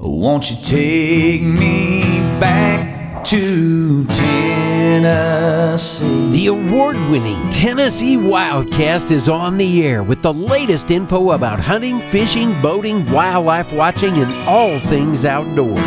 Won't you take me back to Tennessee? The award-winning Tennessee Wildcast is on the air with the latest info about hunting, fishing, boating, wildlife watching, and all things outdoors.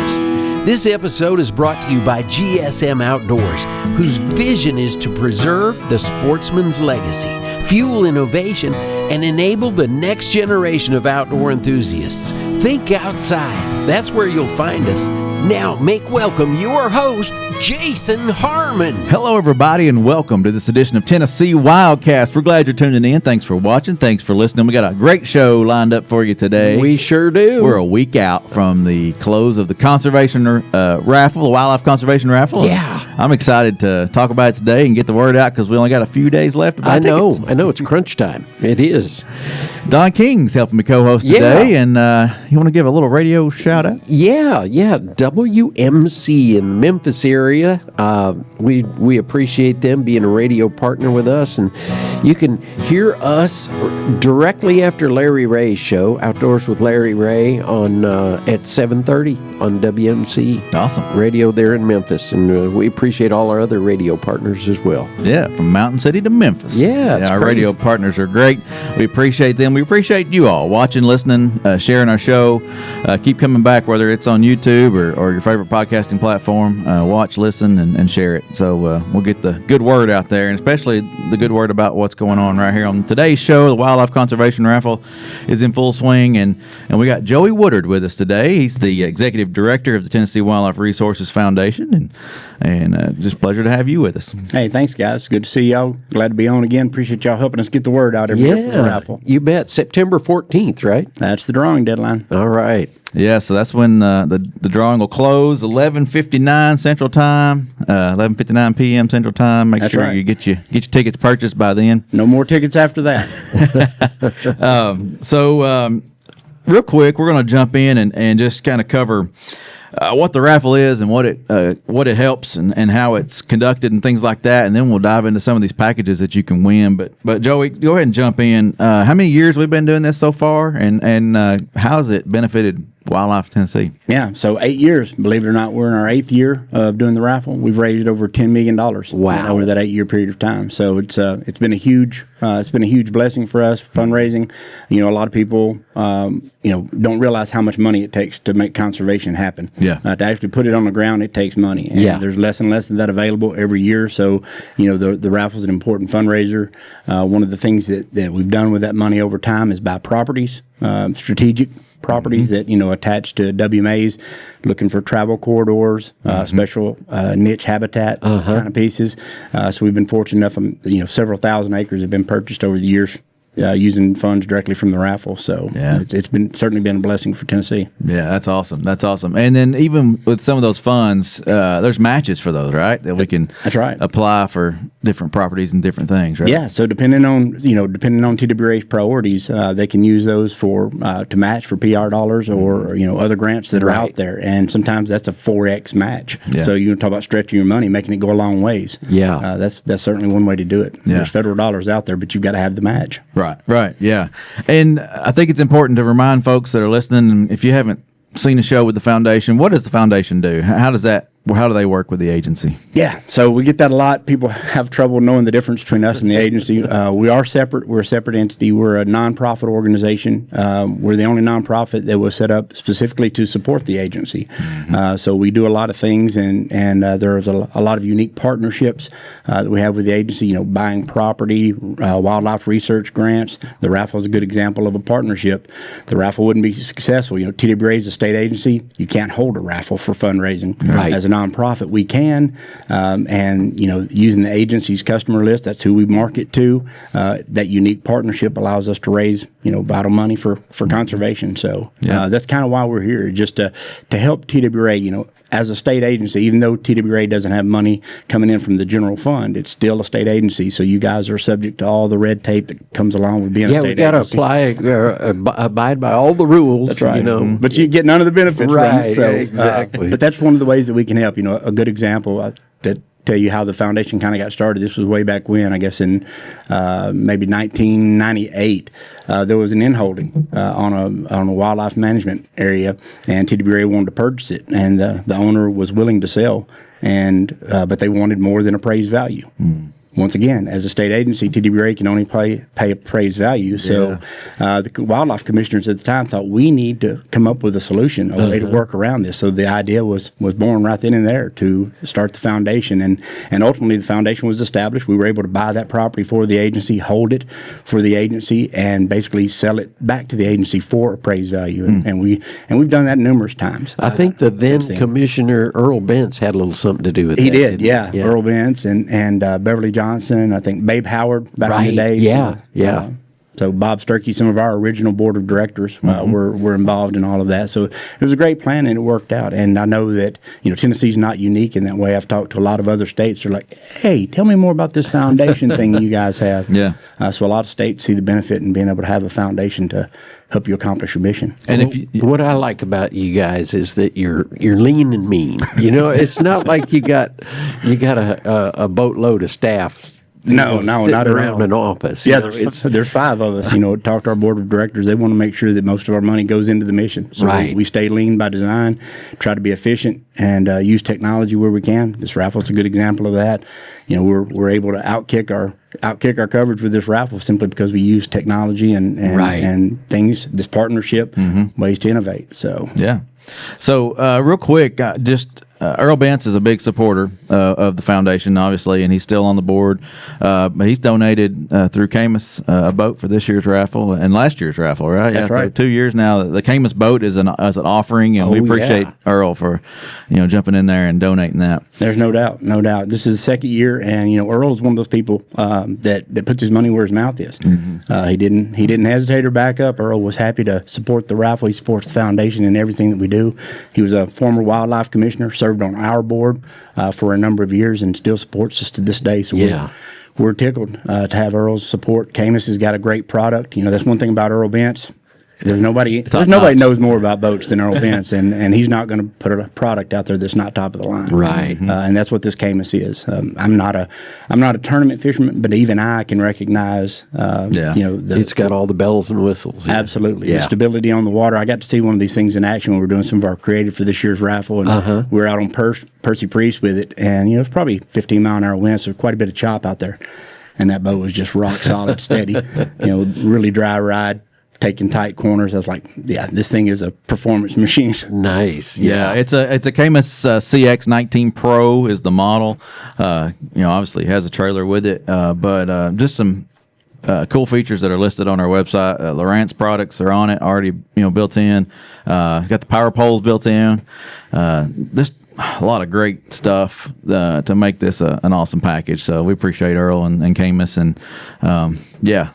This episode is brought to you by GSM Outdoors, whose vision is to preserve the sportsman's legacy, fuel innovation, and enable the next generation of outdoor enthusiasts. Think outside. That's where you'll find us. Now, make welcome your host, Jason Harmon. Hello, everybody, and welcome to this edition of Tennessee Wildcast. We're glad you're tuning in. Thanks for watching. Thanks for listening. We got a great show lined up for you today. We sure do. We're a week out from the close of the conservation raffle, the Wildlife Conservation Raffle. Yeah. I'm excited to talk about it today and get the word out because we only got a few days left to buy tickets. I know. It's crunch time. It is. Don King's helping me co-host today, and you want to give a little radio shout-out? Yeah. WMC in the Memphis area. We appreciate them being a radio partner with us, and you can hear us directly after Larry Ray's show, Outdoors with Larry Ray, on at 7:30 on WMC. Awesome. Radio there in Memphis, and we appreciate all our other radio partners as well. Yeah, from Mountain City to Memphis. Yeah, our crazy. radio partners are great. We appreciate them. We appreciate you all watching, listening, sharing our show. Keep coming back, whether it's on YouTube or your favorite podcasting platform. Watch, listen, and share it. So we'll get the good word out there, and especially the good word about what's going on right here on today's show. The Wildlife Conservation Raffle is in full swing, and we got Joey Woodard with us today. He's the executive director of the Tennessee Wildlife Resources Foundation, and just a pleasure to have you with us. Hey, thanks, guys. Good to see y'all. Glad to be on again. Appreciate y'all helping us get the word out every year for the raffle. You bet. September 14th, right? That's the drawing deadline. All right. Yeah, so that's when the drawing will close, 11:59 Central Time, 11:59 p.m. Central Time. Make sure you get your tickets purchased by then. No more tickets after that. Real quick, we're going to jump in and just kind of cover what the raffle is and what it helps and how it's conducted and things like that, and then we'll dive into some of these packages that you can win. But Joey, go ahead and jump in. How many years we've been doing this so far, and how has it benefited Wildlife Tennessee? Yeah, so 8 years. Believe it or not, we're in our 8th year of doing the raffle. We've raised over $10 million. Wow. Over that 8-year period of time. So it's been a huge blessing for us, fundraising. You know, a lot of people don't realize how much money it takes to make conservation happen. Yeah. To actually put it on the ground, it takes money. And there's less and less of that available every year. So, the raffle's an important fundraiser. One of the things that we've done with that money over time is buy properties, strategic properties that attached to WMAs, looking for travel corridors, special niche habitat kind of pieces. So we've been fortunate enough, several thousand acres have been purchased over the years using funds directly from the raffle. So it's certainly been a blessing for Tennessee. Yeah, that's awesome. That's awesome. And then even with some of those funds, there's matches for those, right? That we can apply for different properties and different things, right? Yeah. So depending on TWRA's priorities, they can use those to match for PR dollars or other grants that are out there. And sometimes that's a 4X match. Yeah. So you talk about stretching your money, making it go a long ways. Yeah. That's certainly one way to do it. Yeah. There's federal dollars out there, but you've got to have the match. Right, yeah. And I think it's important to remind folks that are listening, if you haven't seen a show with the foundation, what does the foundation do? How do they work with the agency? Yeah, so we get that a lot. People have trouble knowing the difference between us and the agency. We are separate. We're a separate entity. We're a nonprofit organization. We're the only nonprofit that was set up specifically to support the agency. So we do a lot of things, and there's a lot of unique partnerships that we have with the agency, buying property, wildlife research grants. The raffle is a good example of a partnership. The raffle wouldn't be successful. TWRA is a state agency. You can't hold a raffle for fundraising. Right. As a nonprofit, we can, and using the agency's customer list, that's who we market to. That unique partnership allows us to raise vital money for conservation. So that's kind of why we're here, just to help TWRA. As a state agency, even though TWRA doesn't have money coming in from the general fund, it's still a state agency. So you guys are subject to all the red tape that comes along with being a state agency. Yeah, we got to abide by all the rules. That's right. But you get none of the benefits right, from it. So, exactly. But that's one of the ways that we can help. A good example that tell you how the foundation kind of got started. This was way back when, I guess in maybe 1998. There was an in-holding on a wildlife management area, and TWRA wanted to purchase it, and the owner was willing to sell, and but they wanted more than appraised value. Once again, as a state agency, TWRA can only pay appraised value. So the wildlife commissioners at the time thought we need to come up with a solution, a way to work around this. So the idea was born right then and there to start the foundation. And ultimately, the foundation was established. We were able to buy that property for the agency, hold it for the agency, and basically sell it back to the agency for appraised value. And we've done that numerous times. I think the then Commissioner Earl Bentz had a little something to do with that. He did, yeah. Earl Bentz and Beverly Johnson, I think Babe Howard back in the day. Yeah. So Bob Sturkey, some of our original board of directors were involved in all of that. So it was a great plan, and it worked out. And I know that Tennessee's not unique in that way. I've talked to a lot of other states. They're like, "Hey, tell me more about this foundation thing you guys have." Yeah. So a lot of states see the benefit in being able to have a foundation to help you accomplish your mission. And what I like about you guys is that you're lean and mean. It's not like you got a boatload of staff. No, not around an office. Yeah, there's 5 of us. Talk to our board of directors. They want to make sure that most of our money goes into the mission. So we stay lean by design, try to be efficient, and use technology where we can. This raffle's a good example of that. We're able to outkick our coverage with this raffle simply because we use technology and things. This partnership, ways to innovate. So yeah. So real quick, Earl Bentz is a big supporter of the foundation, obviously, and he's still on the board. But he's donated through Caymas a boat for this year's raffle and last year's raffle, right? That's right. So 2 years now. The Caymas boat is an offering, and we appreciate Earl for jumping in there and donating that. There's no doubt. This is the second year, and Earl is one of those people that puts his money where his mouth is. He didn't hesitate or back up. Earl was happy to support the raffle. He supports the foundation and everything that we do. He was a former wildlife commissioner, served on our board for a number of years, and still supports us to this day. So we're tickled to have Earl's support. Caymas has got a great product. That's one thing about Earl Bentz. There's nobody knows more about boats than Earl Bentz, and he's not going to put a product out there that's not top of the line. Right. And that's what this Caymas is. I'm not a tournament fisherman, but even I can recognize. It's got all the bells and whistles. Absolutely. The stability on the water. I got to see one of these things in action when we were doing some of our creative for this year's raffle, and we were out on Percy Priest with it, and it's probably 15-mile-an-hour winds, so quite a bit of chop out there, and that boat was just rock solid, steady. Really dry ride. Taking tight corners. I was like, this thing is a performance machine. Nice. Yeah, it's a Caymas CX19 Pro is the model. Obviously it has a trailer with it, but just some cool features that are listed on our website. Lowrance products are on it already, built in. Got the power poles built in. Just a lot of great stuff to make this an awesome package. So we appreciate Earl and Caymas, and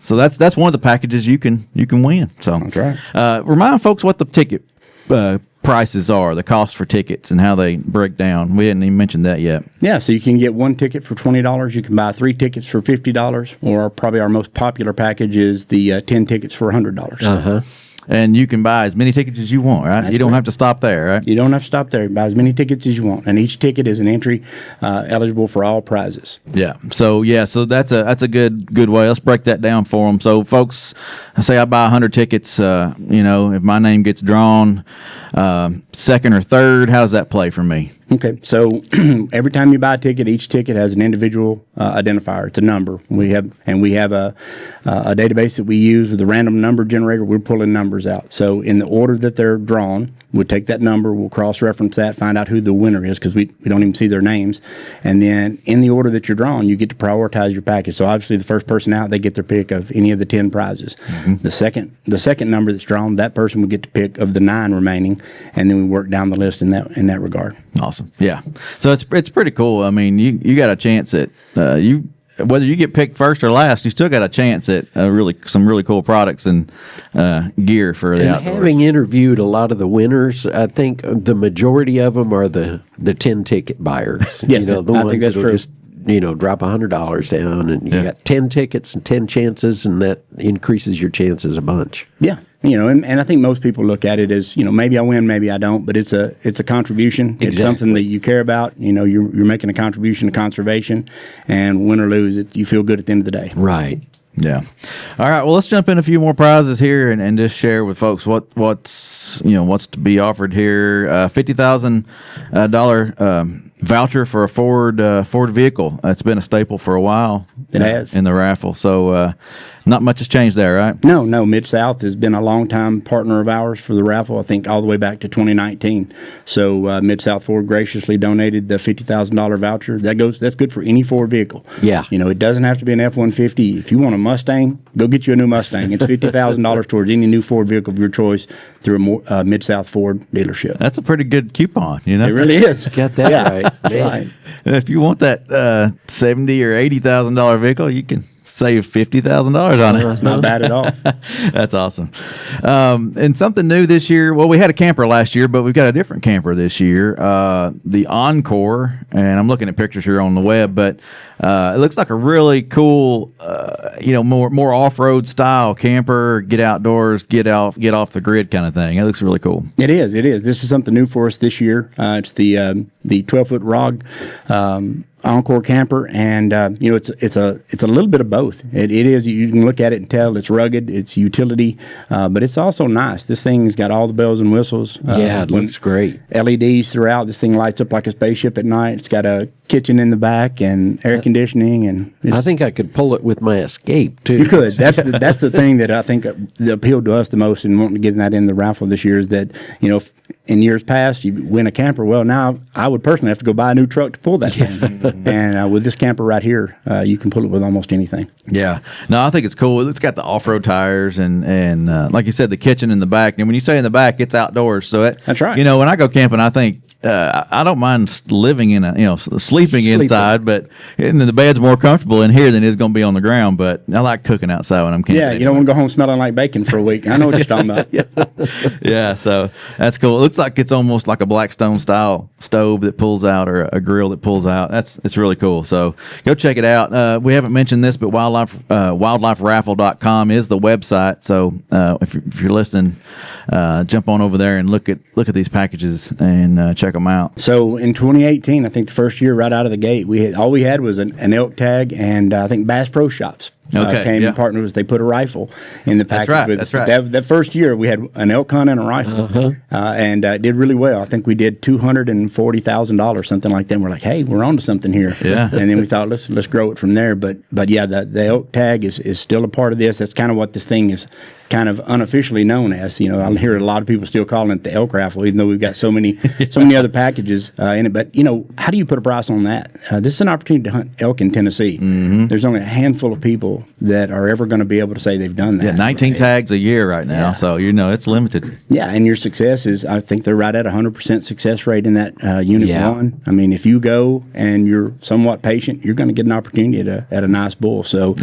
so that's one of the packages you can win. So that's right. Remind folks what the ticket prices are, the cost for tickets, and how they break down. We hadn't even mentioned that yet. Yeah, so you can get one ticket for $20. You can buy 3 tickets for $50, or probably our most popular package is the 10 tickets for $100. And you can buy as many tickets as you want, right? You don't have to stop there, right? You don't have to stop there. Buy as many tickets as you want, and each ticket is an entry eligible for all prizes. Yeah. So that's a good way. Let's break that down for them. So folks, say I buy 100 tickets. If my name gets drawn second or third, how does that play for me? Okay, so every time you buy a ticket, each ticket has an individual identifier. It's a number. We have a database that we use with a random number generator. We're pulling numbers out. So in the order that they're drawn, we'll take that number, we'll cross-reference that, find out who the winner is, because we don't even see their names. And then in the order that you're drawn, you get to prioritize your package. So obviously the first person out, they get their pick of any of the 10 prizes. The second number that's drawn, that person will get to pick of the 9 remaining, and then we work down the list in that regard. Awesome. Yeah. So it's pretty cool. I mean, you got a chance at whether you get picked first or last, you still got a chance at some really cool products and gear for the outdoors. Having interviewed a lot of the winners, I think the majority of them are the 10 ticket buyers. Yes, the I ones think that's that'll true. just drop $100 down, and you got 10 tickets and 10 chances, and that increases your chances a bunch. Yeah. and I think most people look at it as, maybe I win, maybe I don't, but it's a contribution. It's something that you care about. You're making a contribution to conservation, and win or lose, you feel good at the end of the day. Right. Yeah. All right. Well, let's jump in a few more prizes here and just share with folks what's to be offered here. $50,000 voucher for a Ford vehicle. It's been a staple for a while. It has in the raffle. So not much has changed there, right? No. Mid-South has been a long-time partner of ours for the raffle, I think all the way back to 2019. So Mid-South Ford graciously donated the $50,000 voucher. That's good for any Ford vehicle. Yeah. It doesn't have to be an F-150. If you want a Mustang, go get you a new Mustang. It's $50,000 towards any new Ford vehicle of your choice through a Mid-South Ford dealership. That's a pretty good coupon, It really is. Got that right. Right. If you want that $70,000 or $80,000 vehicle, you can save $50,000 on it. It's not bad at all. That's awesome. And something new this year. Well, we had a camper last year, but we've got a different camper this year. The Encore, and I'm looking at pictures here on the web, but it looks like a really cool, more off-road style camper. Get outdoors, get off the grid kind of thing. It looks really cool. It is. This is something new for us this year. It's the 12-foot ROG Encore camper, and it's a little bit of both. It is. You can look at it and tell it's rugged, it's utility, but it's also nice. This thing's got all the bells and whistles. It looks great. LEDs throughout. This thing lights up like a spaceship at night. It's got a kitchen in the back and air conditioning, and I think I could pull it with my Escape too. You could. That's the thing that I think that appealed to us the most in wanting to get that in the raffle this year is that in years past you win a camper. Well, now I would personally have to go buy a new truck to pull that thing, and with this camper right here, you can pull it with almost anything. Yeah, no, I think it's cool. It's got the off-road tires and like you said, the kitchen in the back. And when you say in the back, it's outdoors. So that's right. When I go camping, I think I don't mind living in sleeping inside, but the bed's more comfortable in here than it is going to be on the ground. But I like cooking outside when I'm camping. Yeah, you don't want to go home smelling like bacon for a week. I know what you're talking about. Yeah, so that's cool. It looks like it's almost like a Blackstone style stove that pulls out or a grill that pulls out. It's really cool. So go check it out. We haven't mentioned this, but wildliferaffle.com is the website. So if you're listening, jump on over there and look at these packages and check them out. So in 2018, I think the first year right out of the gate, we had was an elk tag, and I think Bass Pro Shops came and partnered with us. They put a rifle in the package. That's right. That first year, we had an elk hunt and a rifle, and it did really well. I think we did $240,000, something like that. And we're like, hey, we're on to something here. Yeah. And then we thought, let's grow it from there. But yeah, the elk tag is still a part of this. That's kind of what this thing is kind of unofficially known as. I hear a lot of people still calling it the elk raffle, even though we've got so many other packages in it. But how do you put a price on that? This is an opportunity to hunt elk in Tennessee. Mm-hmm. There's only a handful of people that are ever going to be able to say they've done that. Yeah, 19 tags a year right now, so it's limited. Yeah, and your success is, I think they're right at 100% success rate in that unit one. I mean, if you go and you're somewhat patient, you're going to get an opportunity at a nice bull. So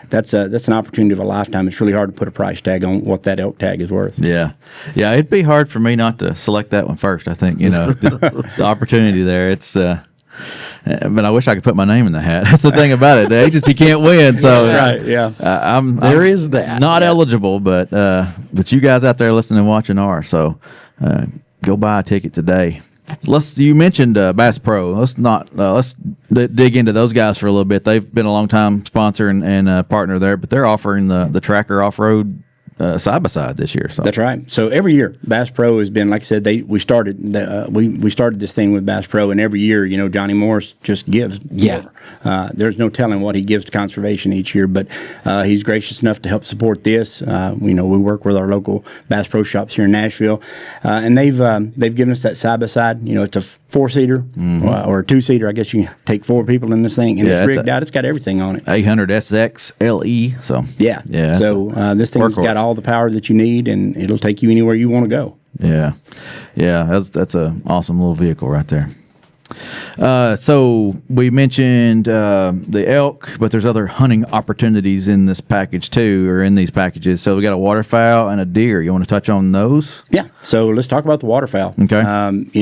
that's an opportunity of a lifetime. It's really hard to put a price tag on what that elk tag is worth. Yeah, it'd be hard for me not to select that one first. I think the opportunity there. It's but I wish I could put my name in the hat. That's the thing about it. The agency can't win, so right. Yeah, I'm that not eligible, but you guys out there listening and watching are. So go buy a ticket today. You mentioned Bass Pro. Let's dig into those guys for a little bit. They've been a long time sponsor and partner there, but they're offering the Tracker off-road side by side this year. So that's right. So every year, Bass Pro has been, like I said, we started this thing with Bass Pro, and every year, Johnny Morris just gives. Yeah. There's no telling what he gives to conservation each year, but he's gracious enough to help support this. We work with our local Bass Pro shops here in Nashville, and they've given us that side by side. It's a 4-seater or a 2-seater. I guess you can take 4 people in this thing, and it's rigged out. It's got everything on it. 800 SX LE. So yeah. So this thing's got all the power that you need, and it'll take you anywhere you want to go. Yeah. That's an awesome little vehicle right there. So we mentioned the elk, but there's other hunting opportunities in this package too, or in these packages. So we got a waterfowl and a deer. You want to touch on those? Yeah. So let's talk about the waterfowl. Okay.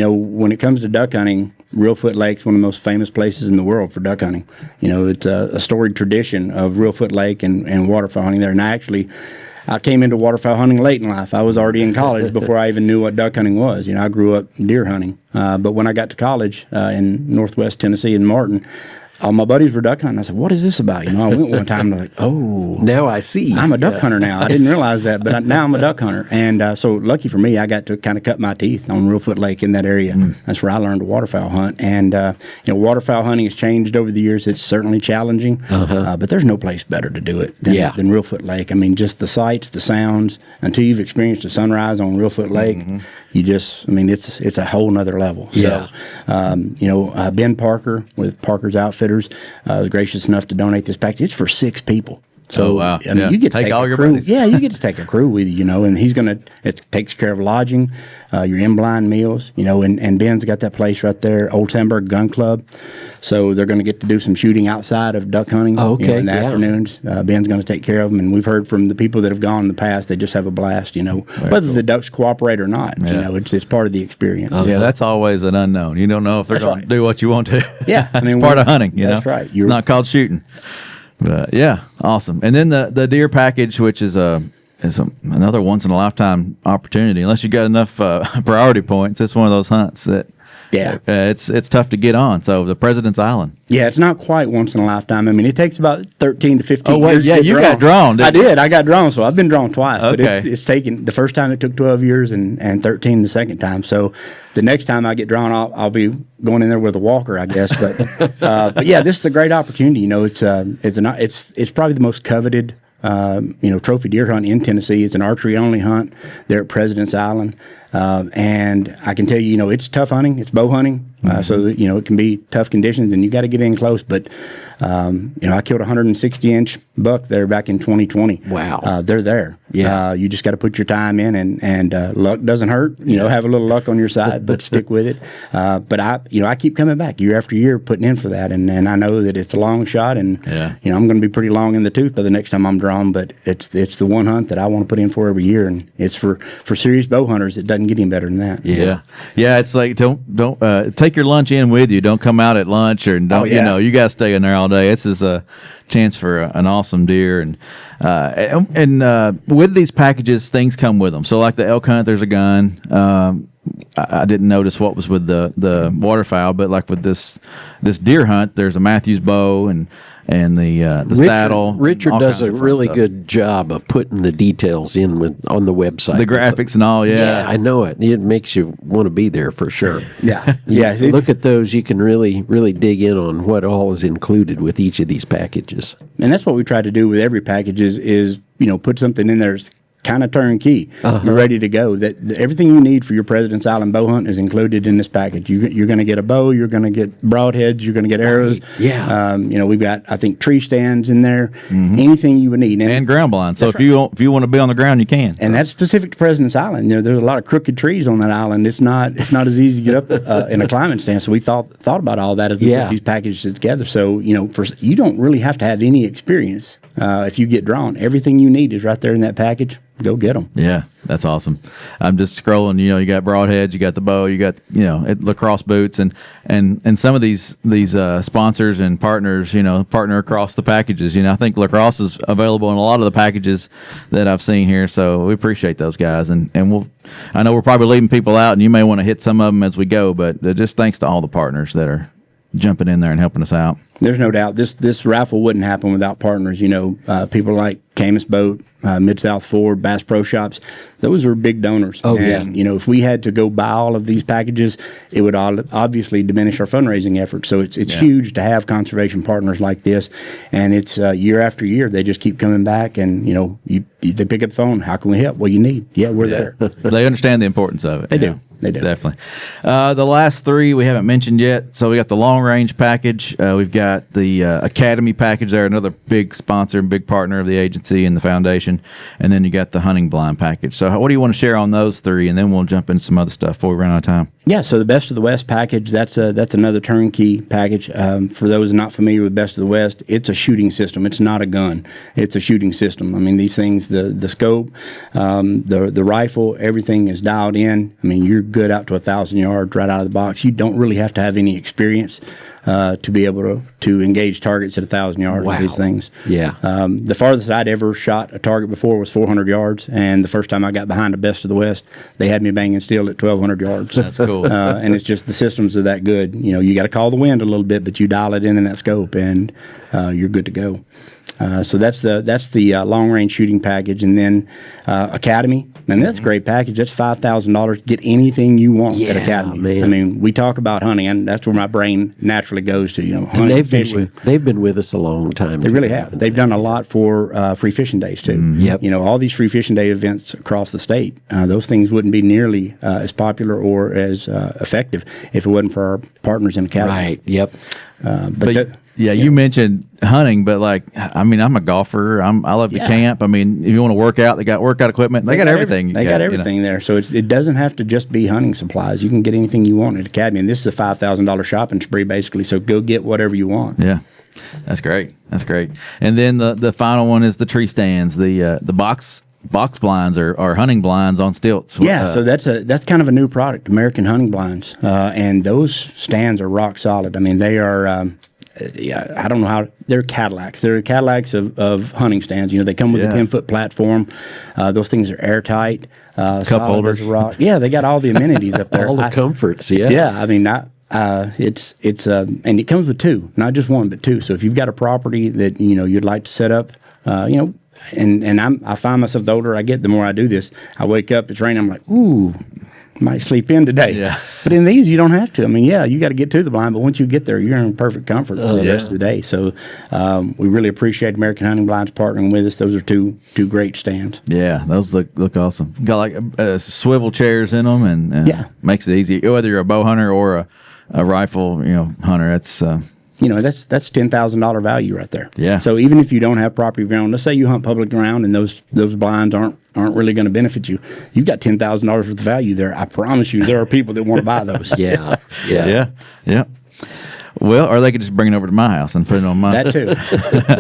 When it comes to duck hunting, Reelfoot Lake's one of the most famous places in the world for duck hunting. It's a storied tradition of Reelfoot Lake and waterfowl hunting there. And I actually I came into waterfowl hunting late in life. I was already in college before I even knew what duck hunting was. I grew up deer hunting. But when I got to college in Northwest Tennessee in Martin, all my buddies were duck hunting. I said, "What is this about?" I went one time and I was like, "Oh, now I see. I'm a duck hunter now." I didn't realize that, but now I'm a duck hunter. And so lucky for me, I got to kind of cut my teeth on Reelfoot Lake in that area. That's where I learned to waterfowl hunt. And waterfowl hunting has changed over the years. It's certainly challenging, but there's no place better to do it than Reelfoot Lake. I mean, just the sights, the sounds. Until you've experienced a sunrise on Reelfoot Lake, it's a whole nother level. Yeah. So, Ben Parker with Parker's Outfitters was gracious enough to donate this package. It's for 6 people. So, wow. You get to take all a your crew. buddies. Yeah, you get to take a crew with you, and it takes care of lodging, your in-blind meals, and Ben's got that place right there, Old Sandburg Gun Club. So they're going to get to do some shooting outside of duck hunting in the afternoons. Ben's going to take care of them, and we've heard from the people that have gone in the past, they just have a blast, whether the ducks cooperate or not. It's part of the experience. Yeah, that's always an unknown. You don't know if they're going to do what you want to. Yeah, it's part of hunting. That's right. It's not called shooting. But yeah, awesome. And then the deer package, which is another once in a lifetime opportunity. Unless you got enough priority points, it's one of those hunts that it's tough to get on. So the President's Island. Yeah, it's not quite once in a lifetime. I mean, it takes about 13 to 15 Oh, wait, years. yeah, you got drawn. I did. I got drawn, so I've been drawn twice. Okay. But it's taken, the first time it took 12 years and 13 the second time. So the next time I get drawn, I'll be going in there with a walker, I guess. But yeah, this is a great opportunity. It's probably the most coveted trophy deer hunt in Tennessee. It's an archery only hunt there at President's Island. And I can tell you, it's tough hunting. It's bow hunting. So that, it can be tough conditions and you got to get in close. But, I killed a 160-inch buck there back in 2020. Wow. They're there. Yeah. You just got to put your time in and luck doesn't hurt. Have a little luck on your side, but stick with it. But I keep coming back year after year putting in for that. And I know that it's a long shot and, I'm going to be pretty long in the tooth by the next time I'm drawn, but it's the one hunt that I want to put in for every year. And it's for serious bow hunters. It doesn't get any better than that. Yeah. Yeah. It's like, don't take your lunch in with you. Don't come out at lunch or don't, you got to stay in there all day. This is a chance for an awesome deer. And with these packages, things come with them. So like the elk hunt, there's a gun. I didn't notice what was with the waterfowl, but like with this deer hunt, there's a Matthews bow and the saddle. Richard does a really stuff. Good job of putting the details in on the website. The graphics and all, Yeah, I know it. It makes you want to be there for sure. Yeah. Look at those. You can really, really dig in on what all is included with each of these packages. And that's what we try to do with every package is put something in there that's kind of turnkey. You're ready to go. That everything you need for your President's Island bow hunt is included in this package. You're going to get a bow. You're going to get broadheads. You're going to get arrows. Yeah. We've got, I think, tree stands in there. Anything you would need. And ground blinds. So if you want to be on the ground, you can. And that's specific to President's Island. There's a lot of crooked trees on that island. It's not as easy to get up in a climbing stand. So we thought about all that as we put these packages together. So you don't really have to have any experience if you get drawn. Everything you need is right there in that package. Go get them. Yeah, that's awesome. I'm just scrolling. You got broadheads, you got the bow, you got lacrosse boots, and some of these sponsors and partners, partner across the packages. I think lacrosse is available in a lot of the packages that I've seen here. So we appreciate those guys, and I know we're probably leaving people out, and you may want to hit some of them as we go, but just thanks to all the partners that are jumping in there and helping us out. There's no doubt this raffle wouldn't happen without partners. People like Caymas Boat, Mid-South Ford, Bass Pro Shops. Those are big donors. If we had to go buy all of these packages, it would obviously diminish our fundraising efforts. So it's huge to have conservation partners like this, and it's year after year they just keep coming back, and they pick up the phone. How can we help? What do you need? Yeah, we're there. They understand the importance of it. They do. They do. Definitely. The last three we haven't mentioned yet. So we got the long range package. We've got the Academy package there, another big sponsor and big partner of the agency and the foundation. And then you got the hunting blind package. So what do you want to share on those three? And then we'll jump into some other stuff before we run out of time. Yeah, so the Best of the West package, that's another turnkey package. For those not familiar with Best of the West, it's a shooting system. It's not a gun. It's a shooting system. I mean, these things, the scope, the rifle, everything is dialed in. I mean, you're good out to 1,000 yards right out of the box. You don't really have to have any experience to be able to engage targets at 1,000 yards with these things. Yeah. The farthest I'd ever shot a target before was 400 yards, and the first time I got behind a Best of the West, they had me banging steel at 1,200 yards. That's cool. And it's just the systems are that good. You know, you got to call the wind a little bit, but you dial it in that scope, and you're good to go. So that's the long range shooting package, and then Academy. And that's a great package. That's $5,000. Get anything you want at Academy. Man. I mean, we talk about hunting, and that's where my brain naturally goes to. You know, hunting, fishing. They've been with us a long time. They really have. They've done a lot for free fishing days too. Yep. You know, all these free fishing day events across the state. Those things wouldn't be nearly as popular or as effective if it wasn't for our partners in Academy. Right. Yep. You mentioned hunting, but like, I mean, I'm a golfer. I love to camp. I mean, if you want to work out, they got workout equipment. They got everything. They got everything there. So it doesn't have to just be hunting supplies. You can get anything you want at Academy. And this is a $5,000 shopping spree, basically. So go get whatever you want. Yeah. That's great. That's great. And then the final one is the tree stands, the box blinds or hunting blinds on stilts. Yeah, so that's kind of a new product, American hunting blinds, and those stands are rock solid. I mean, they are. I don't know how they're Cadillacs. They're the Cadillacs of hunting stands. You know, they come with a 10-foot platform. Those things are airtight. Cup holders, rock. Yeah, they got all the amenities up there. All the comforts. Yeah. Yeah, I mean, it's and it comes with two, not just one, but two. So if you've got a property that you'd like to set up, and I find myself, the older I get, the more I do this. I wake up, it's raining, I'm like, ooh, might sleep in today. Yeah. But in these, you don't have to. I mean, you got to get to the blind, but once you get there, you're in perfect comfort for the rest of the day. So we really appreciate American Hunting Blinds partnering with us. Those are two great stands. Yeah, those look awesome. Got like swivel chairs in them, and makes it easy. Whether you're a bow hunter or a rifle, hunter, that's that's $10,000 value right there. Yeah. So even if you don't have property ground, let's say you hunt public ground and those blinds aren't really going to benefit you, you've got $10,000 worth of value there. I promise you, there are people that want to buy those. Yeah. Well, or they could just bring it over to my house and put it on mine. That too.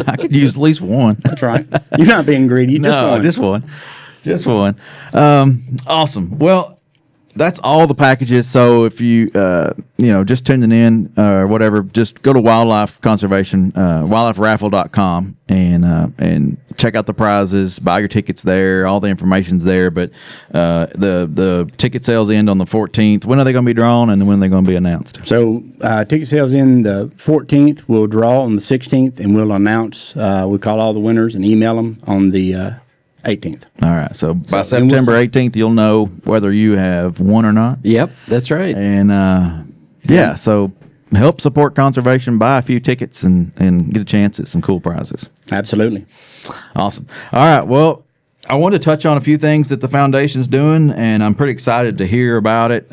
I could use at least one. That's right. You're not being greedy. Just one. Awesome. Well, that's all the packages. So if you, just tuning in or whatever, just go to Wildlife Conservation, wildliferaffle.com and check out the prizes, buy your tickets there. All the information's there. But the ticket sales end on the 14th. When are they going to be drawn and when are they going to be announced? So ticket sales in the 14th. We'll draw on the 16th and we'll announce, we call all the winners and email them on the 18th. All right. So by September 18th, you'll know whether you have won or not. Yep, that's right. And so help support conservation, buy a few tickets, and get a chance at some cool prizes. Absolutely. Awesome. All right. Well, I want to touch on a few things that the foundation's doing, and I'm pretty excited to hear about it.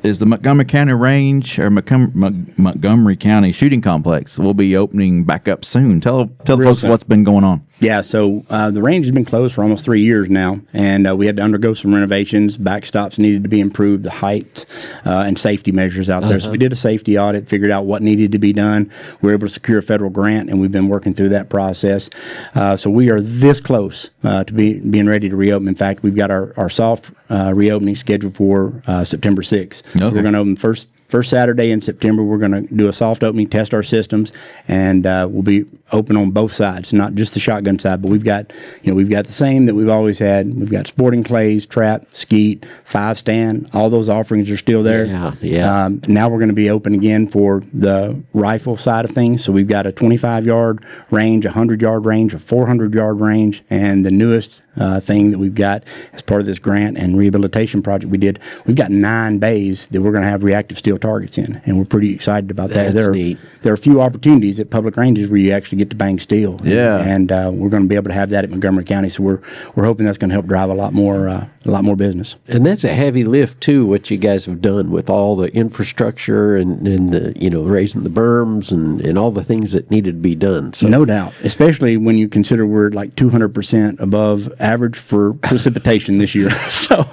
Is the Montgomery County Range or Montgomery County Shooting Complex will be opening back up soon. Tell the folks what's been going on. Yeah, so the range has been closed for almost 3 years now, and we had to undergo some renovations. Backstops needed to be improved, the height and safety measures out there. So we did a safety audit, figured out what needed to be done. We were able to secure a federal grant, and we've been working through that process. So we are this close to being ready to reopen. In fact, we've got our soft reopening scheduled for September 6th. Okay. So we're going to open First Saturday in September. We're going to do a soft opening, test our systems, and we'll be open on both sides, not just the shotgun side, but we've got the same that we've always had. We've got sporting clays, trap, skeet, 5-stand. All those offerings are still there. Yeah. Now we're going to be open again for the rifle side of things. So we've got a 25-yard range, a 100-yard range, a 400-yard range, and the newest thing that we've got as part of this grant and rehabilitation project we did, we've got 9 bays that we're going to have reactive steel targets in, and we're pretty excited about that. That's neat. There are a few opportunities at public ranges where you actually get to bang steel. Yeah. And we're going to be able to have that at Montgomery County, so we're hoping that's going to help drive a lot more business. And that's a heavy lift too, what you guys have done with all the infrastructure and the raising the berms and all the things that needed to be done. So. No doubt, especially when you consider we're like 200% above average for precipitation this year. So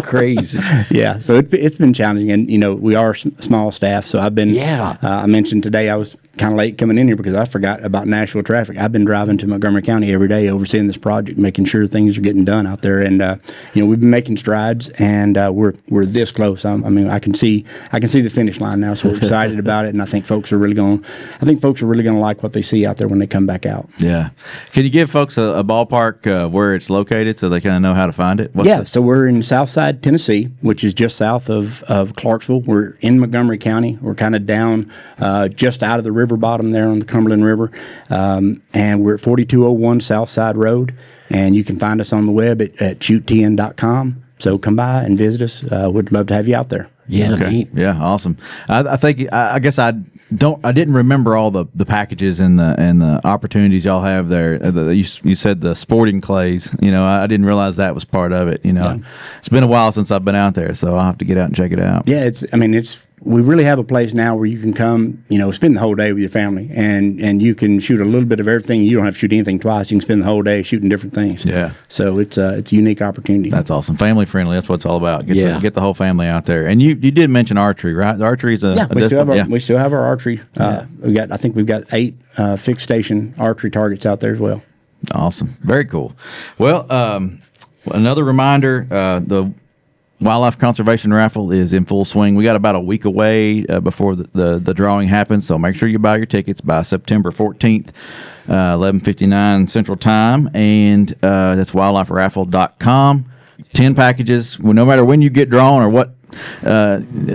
crazy. Yeah, so it's been challenging, and we are small staff. So I've been. Yeah. I mentioned today I was kind of late coming in here because I forgot about Nashville traffic. I've been driving to Montgomery County every day, overseeing this project, making sure things are getting done out there. And we've been making strides, and we're this close. I can see the finish line now. So we're excited about it, and I think folks are really going to like what they see out there when they come back out. Yeah. Can you give folks a ballpark where it's located so they kind of know how to find it? So we're in Southside, Tennessee, which is just south of Clarksville. We're in Montgomery County. We're kind of down just out of the river bottom there on the Cumberland River. And we're at 4201 Southside Road. And you can find us on the web at shoottn.com. So come by and visit us. We'd love to have you out there. Yeah, Okay. neat. Yeah, awesome. I think I guess I didn't remember all the packages and the opportunities y'all have there. You said the sporting clays. I didn't realize that was part of it. It's been a while since I've been out there, so I'll have to get out and check it out. Yeah, we really have a place now where you can come, spend the whole day with your family, and you can shoot a little bit of everything. You don't have to shoot anything twice. You can spend the whole day shooting different things. Yeah. So it's a unique opportunity. That's awesome. Family friendly. That's what it's all about. Get the whole family out there. And you did mention archery, right? The archery is we still have our archery. I think we've got 8 fixed station archery targets out there as well. Awesome. Very cool. Well, another reminder, the Wildlife Conservation Raffle is in full swing. We got about a week away before the drawing happens, so make sure you buy your tickets by September 14th, 11:59 Central Time, and that's wildliferaffle.com. 10 packages. Well, no matter when you get drawn or what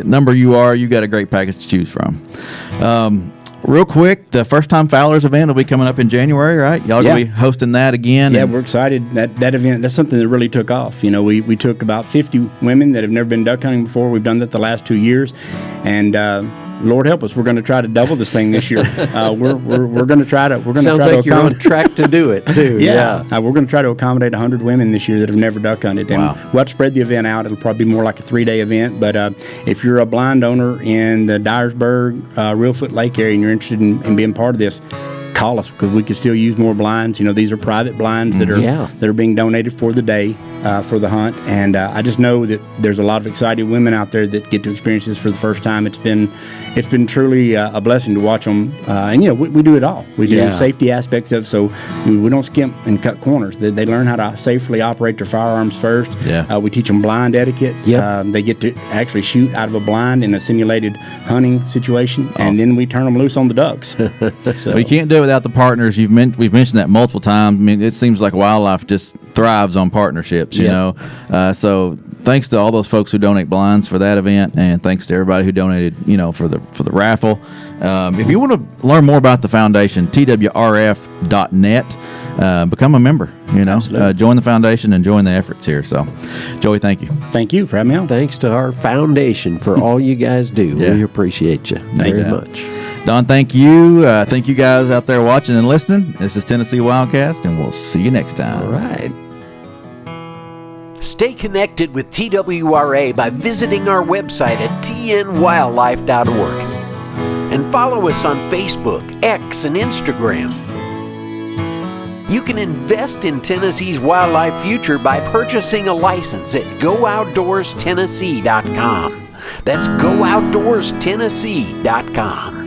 number you are, you got a great package to choose from. Real quick, the First Time Fowlers event will be coming up in January, right? Y'all going to be hosting that again? Yeah, we're excited. That event, that's something that really took off. We took about 50 women that have never been duck hunting before. We've done that the last 2 years. And Lord help us, we're going to try to double this thing this year. We're going to try to. Sounds like you're on track to do it too. Yeah. We're going to try to accommodate 100 women this year that have never duck hunted, and we'll have to spread the event out. It'll probably be more like a 3-day event. But if you're a blind owner in the Dyersburg, Reelfoot Lake area, and you're interested in being part of this, call us, because we could still use more blinds. These are private blinds that are being donated for the day. For the hunt, and I just know that there's a lot of excited women out there that get to experience this for the first time. It's been truly a blessing to watch them, and we do it all. We do safety aspects of it, so we don't skimp and cut corners. They learn how to safely operate their firearms first. We teach them blind etiquette. They get to actually shoot out of a blind in a simulated hunting situation, and then we turn them loose on the ducks. So. We can't do it without the partners. We've mentioned that multiple times. I mean, it seems like wildlife just thrives on partnerships. So thanks to all those folks who donate blinds for that event, and thanks to everybody who donated, for the raffle. If you want to learn more about the foundation, twrf.net, become a member. Join the foundation and join the efforts here. So, Joey, thank you. Thank you for having me on. Thanks to our foundation for all you guys do. We appreciate you very much. Don, thank you. Thank you guys out there watching and listening. This is Tennessee Wildcast, and we'll see you next time. All right. Stay connected with TWRA by visiting our website at tnwildlife.org and follow us on Facebook, X, and Instagram. You can invest in Tennessee's wildlife future by purchasing a license at GoOutdoorsTennessee.com. That's GoOutdoorsTennessee.com.